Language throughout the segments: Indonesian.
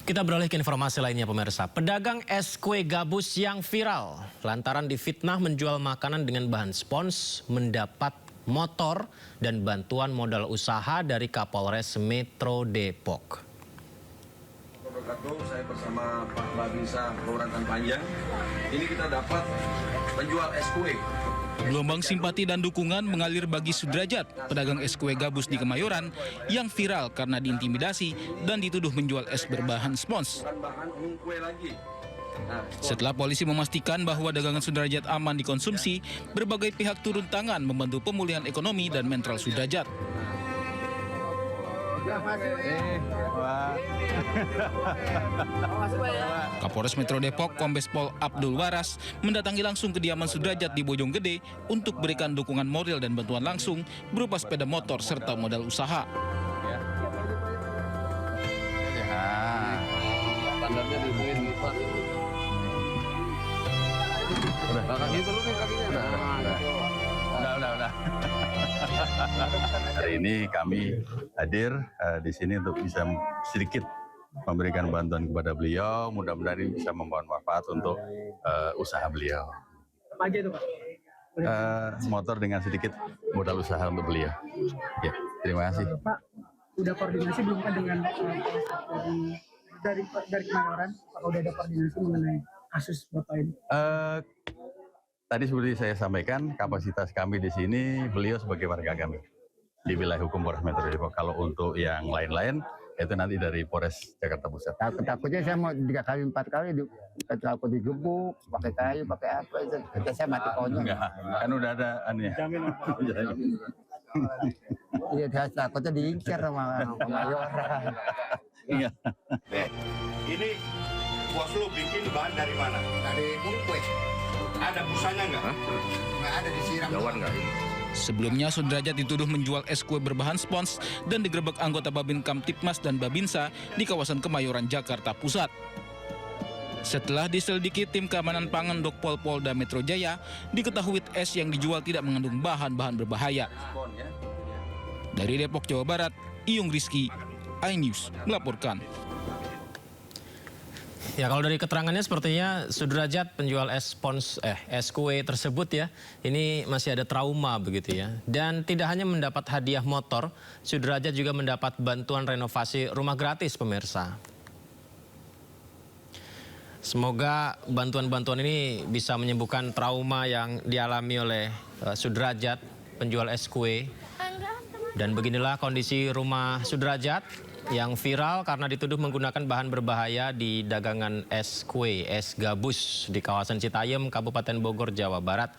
Kita beralih ke informasi lainnya pemirsa. Pedagang es kue gabus yang viral lantaran difitnah menjual makanan dengan bahan spons mendapat motor dan bantuan modal usaha dari Kapolres Metro Depok. Saya bersama Pak Babinsa Kelurahan Panjang. Ini kita dapat penjual es kue. Gelombang simpati dan dukungan mengalir bagi Sudrajat, pedagang es kue gabus di Kemayoran yang viral karena diintimidasi dan dituduh menjual es berbahan spons. Setelah polisi memastikan bahwa dagangan Sudrajat aman dikonsumsi, berbagai pihak turun tangan membantu pemulihan ekonomi dan mental Sudrajat. Kapolres Metro Depok, Kombes Pol Abdul Waras, mendatangi langsung kediaman Sudrajat di Bojonggede untuk berikan dukungan moral dan bantuan langsung berupa sepeda motor serta modal usaha. Hari ini kami hadir di sini untuk bisa sedikit memberikan bantuan kepada beliau. Mudah-mudahan ini bisa membawa manfaat untuk usaha beliau. Apa aja itu, Pak? Motor dengan sedikit modal usaha untuk beliau. Ya, terima kasih. Pak, udah koordinasi belum Pak dengan dari Kemayoran? Pak, udah ada koordinasi mengenai kasus Bapak ini? Tadi seperti saya sampaikan, kapasitas kami di sini, beliau sebagai warga kami di wilayah hukum Polres Metro Depok. Kalau untuk yang lain-lain, itu nanti dari Polres Jakarta Pusat. Takutnya saya mau 3 kali 4 kali takut digebuk, pakai kayu, pakai apa itu. Kata saya mati konyol. Enggak, kan udah ada anunya. Iya, dia takutnya diincar sama Kemayoran. Iya. Ini bos lu bikin bahan dari mana? Dari kue. Ada busanya nggak? Nggak ada, disiram. Jauhan nggak? Sebelumnya, Sudrajat dituduh menjual es kue berbahan spons dan digerebek anggota Babin Kamtipmas dan Babinsa di kawasan Kemayoran, Jakarta Pusat. Setelah diselidiki tim keamanan pangan Dokpol Polda Metro Jaya, diketahui es yang dijual tidak mengandung bahan-bahan berbahaya. Dari Depok, Jawa Barat, Iyung Rizky, iNews melaporkan. Ya, kalau dari keterangannya sepertinya Sudrajat penjual es kue tersebut ya, ini masih ada trauma begitu ya. Dan tidak hanya mendapat hadiah motor, Sudrajat juga mendapat bantuan renovasi rumah gratis pemirsa. Semoga bantuan-bantuan ini bisa menyembuhkan trauma yang dialami oleh Sudrajat penjual es kue. Dan beginilah kondisi rumah Sudrajat yang viral karena dituduh menggunakan bahan berbahaya di dagangan es kue, es gabus di kawasan Citayam, Kabupaten Bogor, Jawa Barat.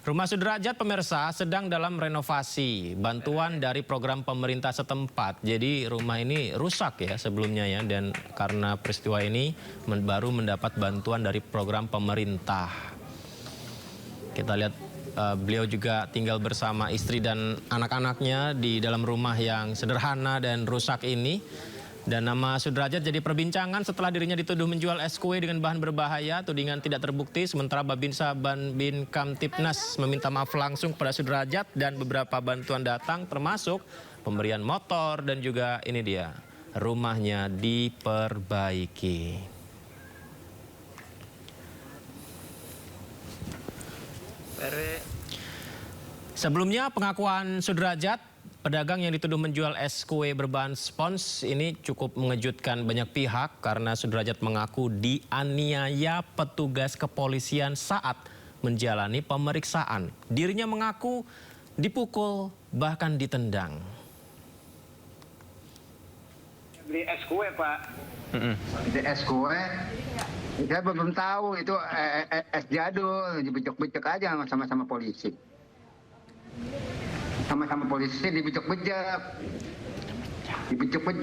Rumah Sudrajat pemirsa sedang dalam renovasi, bantuan dari program pemerintah setempat. Jadi rumah ini rusak ya sebelumnya ya, dan karena peristiwa ini baru mendapat bantuan dari program pemerintah. Kita lihat beliau juga tinggal bersama istri dan anak-anaknya di dalam rumah yang sederhana dan rusak ini. Dan nama Sudrajat jadi perbincangan setelah dirinya dituduh menjual es kue dengan bahan berbahaya. Tudingan tidak terbukti, sementara Babinsa Babin Kamtipnas meminta maaf langsung kepada Sudrajat dan beberapa bantuan datang termasuk pemberian motor dan juga ini dia, rumahnya diperbaiki. Sebelumnya pengakuan Sudrajat, pedagang yang dituduh menjual es kue berbahan spons ini cukup mengejutkan banyak pihak karena Sudrajat mengaku dianiaya petugas kepolisian saat menjalani pemeriksaan. Dirinya mengaku dipukul bahkan ditendang. Beli es kue, Pak. Itu es kue, saya belum tahu itu es jadul, dibejek-bejek aja sama polisi. Sama-sama polisi dibejek-bejek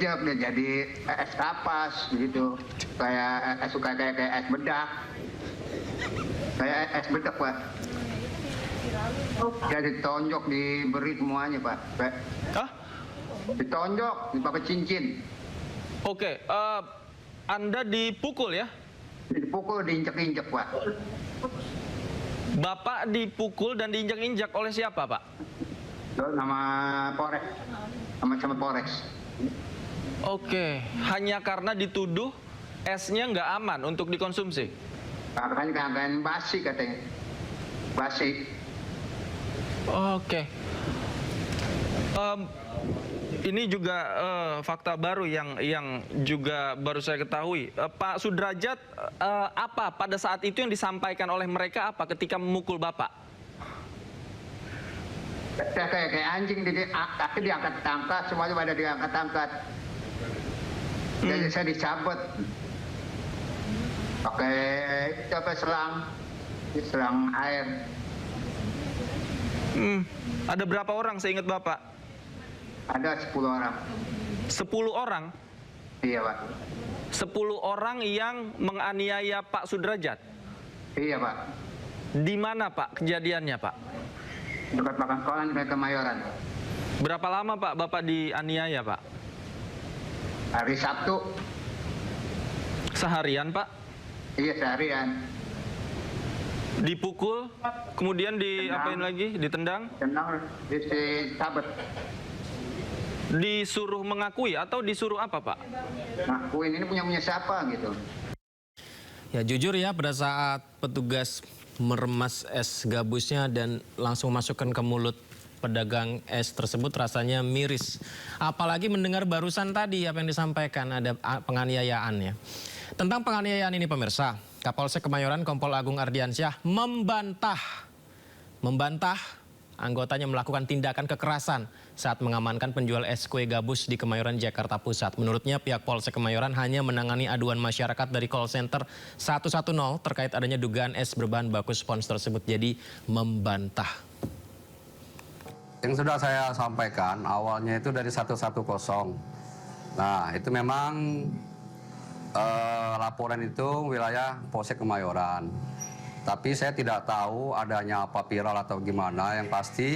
dia jadi es kapas gitu, kayak es bedak, kayak es bedak Pak. Jadi ditonjok, diberi semuanya Pak. Hah? Ditonjok, dipakai cincin. Oke, Anda dipukul ya? Dipukul, diinjak-injak Pak. Bapak dipukul dan diinjak-injak oleh siapa Pak? Sama Polres. Oke, hanya karena dituduh esnya nggak aman untuk dikonsumsi? Kan basi katanya. Basi. Oke. Ini juga fakta baru yang juga baru saya ketahui. Pak Sudrajat, apa pada saat itu yang disampaikan oleh mereka apa ketika memukul Bapak? Kayak anjing, kaki diangkat-angkat, semuanya pada diangkat-angkat. Jadi saya dicabut. Pakai selang air. Ada berapa orang seingat Bapak? Ada 10 orang. 10 orang? Iya, Pak. 10 orang yang menganiaya Pak Sudrajat? Iya, Pak. Di mana Pak kejadiannya Pak? Dekat Pangkalan ke Kemayoran. Berapa lama Pak Bapak dianiaya Pak? Hari Sabtu. Seharian Pak? Iya, seharian. Dipukul, kemudian diapain lagi? Ditendang? Tendang, disabet. Disuruh mengakui atau disuruh apa Pak? Ngakuin ini punya siapa gitu. Ya jujur ya, pada saat petugas meremas es gabusnya dan langsung masukkan ke mulut pedagang es tersebut, rasanya miris. Apalagi mendengar barusan tadi apa yang disampaikan, ada penganiayaan ya. Tentang penganiayaan ini pemirsa, Kapolsek Kemayoran Kompol Agung Ardiansyah membantah anggotanya melakukan tindakan kekerasan saat mengamankan penjual es kue gabus di Kemayoran, Jakarta Pusat. Menurutnya pihak Polsek Kemayoran hanya menangani aduan masyarakat dari call center 110 terkait adanya dugaan es berbahan baku spons tersebut. Jadi membantah. Yang sudah saya sampaikan awalnya itu dari 110. Nah itu memang laporan itu wilayah Polsek Kemayoran. Tapi saya tidak tahu adanya apa viral atau gimana. Yang pasti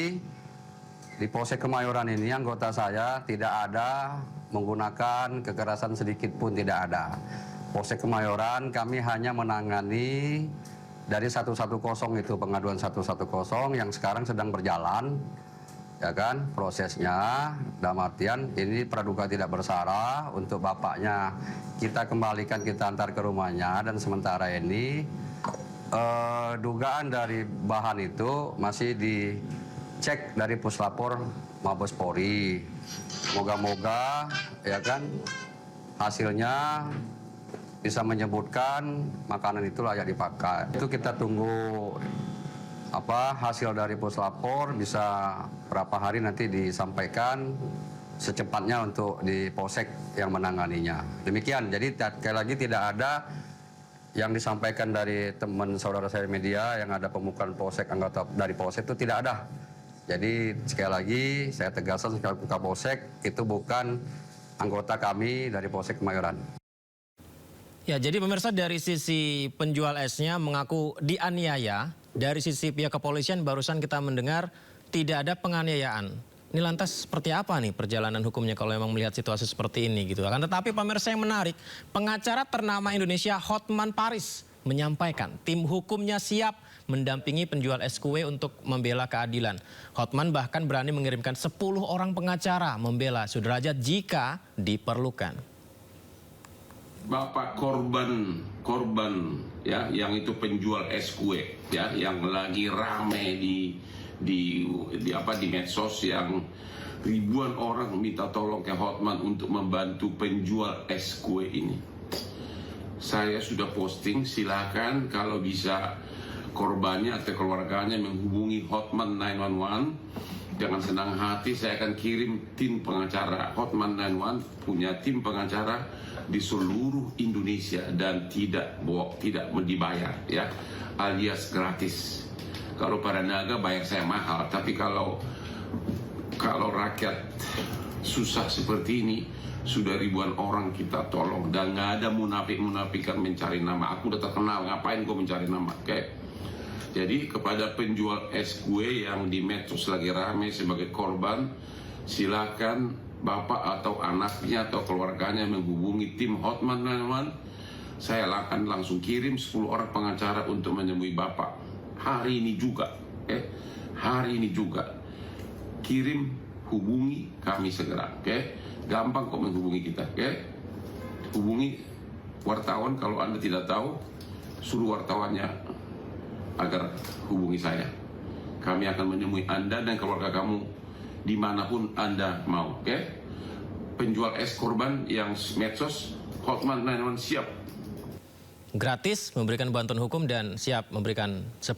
di Polsek Kemayoran ini anggota saya tidak ada menggunakan kekerasan sedikit pun, tidak ada. Polsek Kemayoran kami hanya menangani dari 110 itu, pengaduan 110 yang sekarang sedang berjalan. Ya kan, prosesnya dalam artian ini praduga tidak bersalah, untuk bapaknya kita kembalikan, kita antar ke rumahnya, dan sementara ini dugaan dari bahan itu masih dicek dari Puslapor Mabes Polri. Moga-moga ya kan hasilnya bisa menyebutkan makanan itu layak dipakai. Itu kita tunggu hasil dari Puslapor, bisa berapa hari nanti disampaikan secepatnya untuk di Polsek yang menanganinya. Demikian, jadi sekali lagi tidak ada yang disampaikan dari teman saudara saya media yang ada pemukulan Polsek, anggota dari Polsek itu tidak ada. Jadi sekali lagi saya tegaskan sekali ke Polsek, itu bukan anggota kami dari Polsek Kemayoran. Ya, jadi pemirsa, dari sisi penjual esnya mengaku dianiaya, dari sisi pihak kepolisian barusan kita mendengar tidak ada penganiayaan. Ini lantas seperti apa nih perjalanan hukumnya kalau memang melihat situasi seperti ini gitu. Akan tetapi pemirsa yang menarik, pengacara ternama Indonesia Hotman Paris menyampaikan tim hukumnya siap mendampingi penjual es kue untuk membela keadilan. Hotman bahkan berani mengirimkan 10 orang pengacara membela Sudrajat jika diperlukan. Bapak korban ya, yang itu penjual es kue ya, yang lagi rame di medsos, yang ribuan orang minta tolong ke Hotman untuk membantu penjual es kue ini. Saya sudah posting, silakan kalau bisa korbannya atau keluarganya menghubungi Hotman 911. Jangan senang hati, saya akan kirim tim pengacara. Hotman 911 punya tim pengacara di seluruh Indonesia dan tidak dibayar ya, alias gratis. Kalau pada naga bayar saya mahal, tapi kalau rakyat susah seperti ini, sudah ribuan orang kita tolong dan nggak ada munafik-munafikan mencari nama. Aku udah terkenal, ngapain gue mencari nama? Oke. Jadi kepada penjual es kue yang di medsos lagi rame sebagai korban, silakan bapak atau anaknya atau keluarganya menghubungi tim Hotman 911. Saya akan langsung kirim 10 orang pengacara untuk menemui bapak hari ini juga. Hari ini juga. Kirim, hubungi kami segera. Gampang kok menghubungi kita. Hubungi wartawan, kalau Anda tidak tahu, suruh wartawannya agar hubungi saya. Kami akan menemui Anda dan keluarga kamu dimanapun Anda mau. Oke? Penjual es korban yang medsos, Hotman 911 siap. Gratis memberikan bantuan hukum dan siap memberikan 10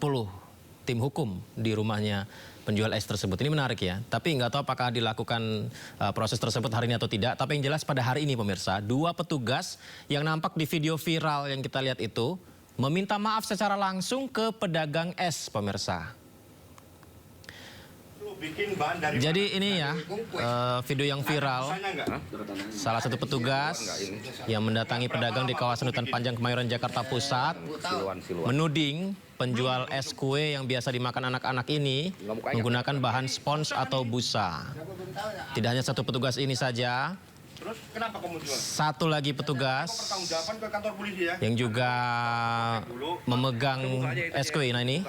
tim hukum di rumahnya penjual es tersebut. Ini menarik ya, tapi nggak tahu apakah dilakukan proses tersebut hari ini atau tidak. Tapi yang jelas pada hari ini pemirsa, 2 petugas yang nampak di video viral yang kita lihat itu meminta maaf secara langsung ke pedagang es pemirsa. Jadi ini ya video yang viral, salah satu petugas yang mendatangi pedagang di kawasan Hutan Panjang Kemayoran Jakarta Pusat menuding penjual es kue yang biasa dimakan anak-anak ini menggunakan bahan spons atau busa. Tidak hanya satu petugas ini saja, satu lagi petugas yang juga memegang es kue. Nah ini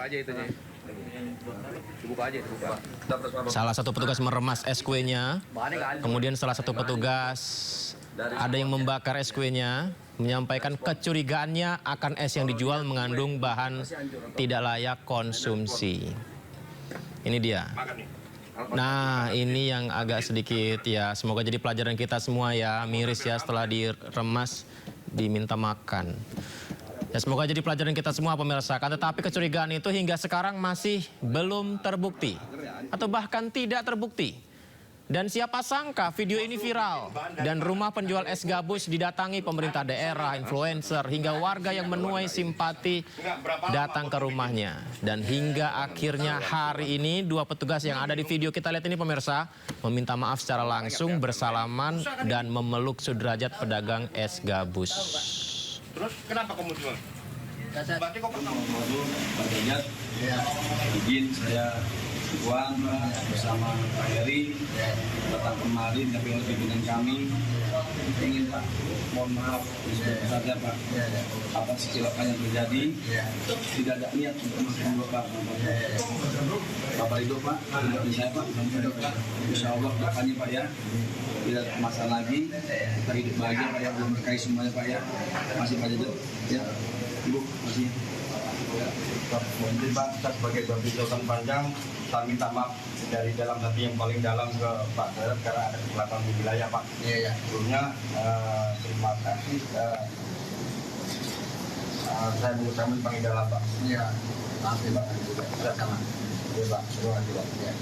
salah satu petugas meremas es kuenya, kemudian salah satu petugas ada yang membakar es kuenya, menyampaikan kecurigaannya akan es yang dijual mengandung bahan tidak layak konsumsi. Ini dia. Nah, ini yang agak sedikit ya, semoga jadi pelajaran kita semua ya, miris ya setelah diremas diminta makan. Ya, semoga jadi pelajaran kita semua pemirsa. Kan tetapi kecurigaan itu hingga sekarang masih belum terbukti atau bahkan tidak terbukti. Dan siapa sangka video ini viral dan rumah penjual es gabus didatangi pemerintah daerah, influencer hingga warga yang menuai simpati datang ke rumahnya. Dan hingga akhirnya hari ini 2 petugas yang ada di video kita lihat ini pemirsa meminta maaf secara langsung, bersalaman dan memeluk Sudrajat pedagang es gabus. Terus kenapa kamu jual? Berarti kok pernah Pak Derajat, izin saya Iwan bersama Pak Heri datang kemarin tapi pimpinan kami ingin Pak, mohon maaf saja Pak atas kecelakaan yang terjadi, tidak ada niat untuk menghubungi Pak. Bapak Ridho Pak, dari saya Pak, insya Allah depannya Pak ya, tidak ada masalah lagi, kita hidup bahagia Pak ya, belum berkait semuanya Pak ya, masih Pak Derajat ya, Ibu masih. Jadi Pak, kita sebagai Babinsa Hutan Panjang, saya minta maaf dari dalam hati yang paling dalam ke Pak Derajat karena ada kecelakaan di wilayah Pak. Iya. Sebelumnya terima kasih. Saya mengucapkan paling dalam Pak. Iya. Maaf ya Pak. Sama. Iya Pak. Terima kasih Pak. Ya.